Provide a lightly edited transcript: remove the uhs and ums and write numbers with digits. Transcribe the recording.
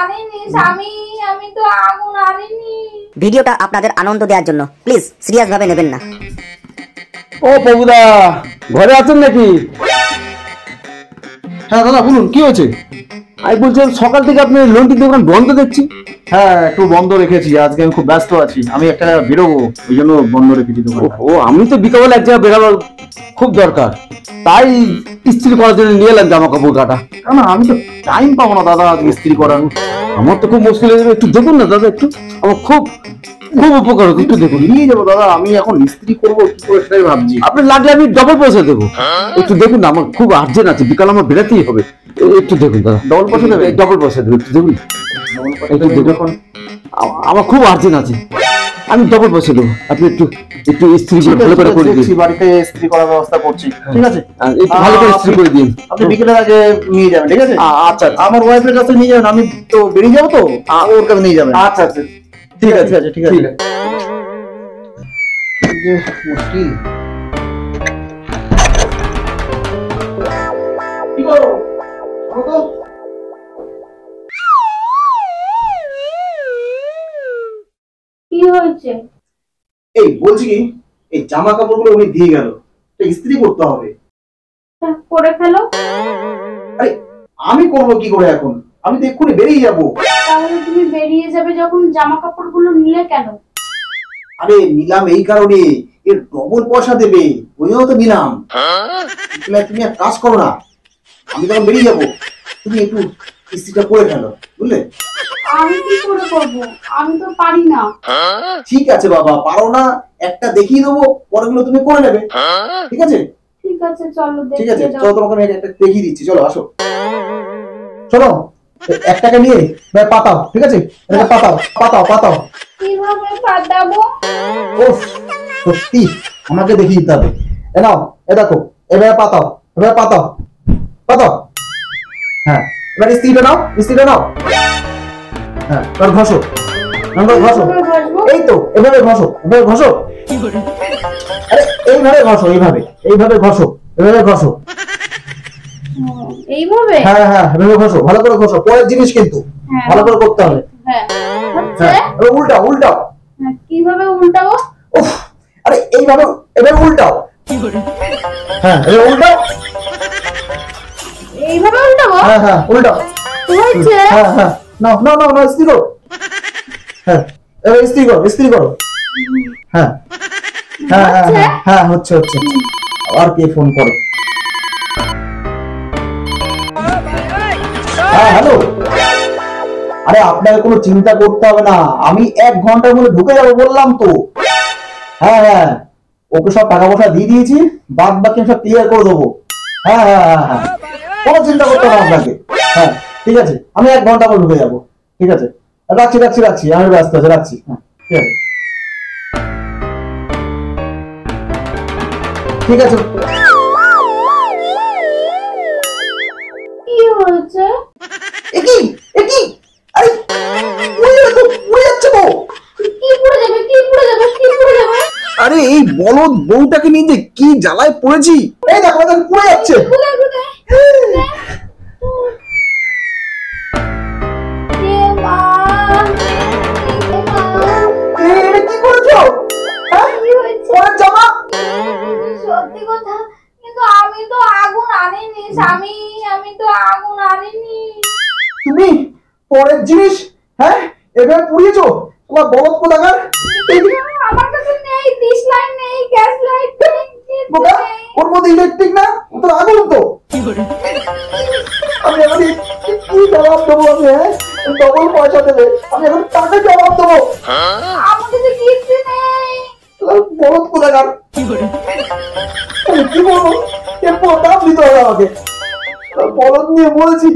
আনিনি স্বামী, আমি তো আগুন আনিনি। ভিডিওটা আপনাদের আনন্দ দেওয়ার জন্য, প্লিজ সিরিয়াস ভাবে নেবেন না। ও প্রভুদা, ঘরে আছেন নাকি? হ্যাঁ দাদা বলুন, কি হয়েছে? আমি বলছিলাম সকাল থেকে আপনি লন্ড্রির দোকান বন্ধ দেখছি। হ্যাঁ একটু বন্ধ রেখেছি, আজকে আমি খুব ব্যস্ত আছি, আমি একটা বেরোবো, ওই জন্য বন্ধ রেখেছি দোকান। ও আমি তো বিকালে এক জায়গায় বেরোবার খুব দরকার, তাই ইস্ত্রি করার জন্য নিয়ে এলাম জামা কাপড় কাটা। কেন আমি তো টাইম পাবো না দাদা আজকে ইস্ত্রি করার। আমার তো খুব মুশকিল হয়ে যাবে, একটু দেখুন না দাদা, একটু আমার খুব খুব উপকার হতো, একটু দেখুন। নিয়ে যাবো দাদা, আমি এখন ইস্ত্রি করবো কি করে সেটাই ভাবছি। আপনি লাগলে আমি ডবল পয়সা দেবো, একটু দেখুন না, আমার খুব আর্জেন্ট আছে, বিকাল আমার বেরোতেই হবে, একটু দেখুন দাদা। ডবল পয়সা দেবে? ডবল পয়সা দেবো, একটু দেখুন, একটু দেখুন, আমার খুব আর্জেন্ট আছে, আমি ডবল পয়সা দেবো, আপনি একটু একটু ইস্ত্রি ভালো করে করে দিন। বাড়িতে ইস্ত্রি করার ব্যবস্থা করছি, ঠিক আছে? একটু ভালো করে ইস্ত্রি করে দিন। আপনি বিকেলের আগে নিয়ে যাবেন, ঠিক আছে? আচ্ছা আমার ওয়াইফের কাছে নিয়ে যাবেন, আমি তো বেরিয়ে যাবো, তো ওর কাছে নিয়ে যাবেন। আচ্ছা আচ্ছা, ঠিক আছে ঠিক আছে। যে মুশকিল, কি করো? কি হয়েছে? এই বলছি কি, এই জামা কাপড়গুলো উনি দিয়ে গেল, ইস্ত্রি করতে হবে। করে ফেলো। আরে আমি করবো কি করে এখন? আমি তো এক্ষুনি বেরিয়ে যাবো। তাহলে তুমি বেরিয়ে যাবে যখন জামা কাপড়গুলো নিলে কেন? আরে নিলাম এই কারণে, এর ডবল পয়সা দেবে, ওইও তো নিলাম। তুমি এক কাজ করো না, আমি তখন বেরিয়ে যাবো, তুমি একটু ইস্ত্রিটা করে ফেলো, বুঝলে? আমি কি করে করবো? আমি তো পারি না। ঠিক আছে বাবা, পারো না, একটা দেখিয়ে দেবো, পরেগুলো তুমি করে নেবে, ঠিক আছে? ঠিক আছে চলো, ঠিক আছে, দেখিয়ে দাও। চলো তোমাকে আমি একটা দেখিয়ে দিচ্ছি, চলো আসো। শোনো, একটাকে নিয়ে পাতাও, ঠিক আছে? এটাকে পাতাও পাতাও পাতাও। কিভাবে পাতাবো? ওফ, সত্যি আমাকে দেখিয়ে দিতে হবে। এ নাও, এ দেখো, এভাবে পাতাও, এভাবে পাতাও পাতাও। হ্যাঁ, এবার ইস্ত্রিটা নাও, ইস্ত্রিটা নাও। হ্যাঁ, এবার ঘষো, ঘষো। এই তো, এভাবে ঘষো, এভাবে ঘষো। আরে এইভাবে ঘষো, এইভাবে এইভাবে ঘষো, এভাবে ঘষো। এইভাবে? হ্যাঁ হ্যাঁ, এভাবে ঘষো, ভালো করে ঘষো, পরের জিনিস কিন্তু ভালো করে করতে হবে। হ্যাঁ, হ্যাঁ, এবার উল্টাও উল্টাও। কিভাবে উল্টাবো? উফ, আরে এইভাবে, এবার উল্টাও। হ্যাঁ, এবার উল্টাও। এইভাবে উল্টাবো? হ্যাঁ হ্যাঁ, উল্টাও। হয়েছে? হ্যাঁ হ্যাঁ, নাও নাও নাও নাও, ইস্ত্রি করো। হ্যাঁ, এবার ইস্ত্রি করো, ইস্ত্রি করো। হ্যাঁ হ্যাঁ হ্যাঁ হ্যাঁ হ্যাঁ, হচ্ছে হচ্ছে। আবার কে ফোন করে? হ্যাঁ হ্যালো, আরে আপনাকে কোনো চিন্তা করতে হবে না, আমি 1 ঘন্টার মধ্যে ঢুকে যাবো বললাম তো। হ্যাঁ হ্যাঁ, ওকে সব টাকা পয়সা দিয়ে দিয়েছি, বাদ বাকি সব ক্লিয়ার করে দেবো। হ্যাঁ হ্যাঁ হ্যাঁ হ্যাঁ, কোনো চিন্তা করতে হবে আপনাকে। হ্যাঁ ঠিক আছে, আমি 1 ঘন্টা পর ঢুকে যাবো, ঠিক আছে? রাখছি রাখছি রাখছি, আমি ব্যস্ত আছি, রাখছি। হ্যাঁ ঠিক আছে, ঠিক আছে। কি হয়েছে? একই একই, আরে উড়ে যাবে তো, উড়ে যাচ্ছে তো। কি পড়ে যাবে, কি পড়ে যাবে, কি পড়ে যাবে? আরে এই বলদ বউটাকে নিয়ে যে কি জ্বালায় পড়েছি। এই দেখো দেখো, পড়ে যাচ্ছে। কোথায় কোথায়? এ মা, এ মা, এটা কি করেছো? হ্যাঁ, কি হয়েছে? পরের জামা। সত্যি কথা, কিন্তু আমি তো আগুন আনিনি স্বামী, আমি তো আগুন আনিনি। তুমি পরের জিনিস, হ্যাঁ, এভাবে পুড়িয়েছো, তোমার বলদ কোথাকার। আমার কাছে নেই, ডিশ লাইট নেই, গ্যাস লাইট নেই, বোকা, ওর মধ্যে ইলেকট্রিক না, ও তো আগুন তো। আমি এখন কি জবাব দেবো? আমি ডবল পয়সা দেবে, আমি এখন টাকা জবাব দেবো। আমার কাছে কিচ্ছু নেই। বলদ কোথাকার, আমি কি বলবো? এর দাম দিতে হবে আমাকে, বলদ নিয়ে বলেছি।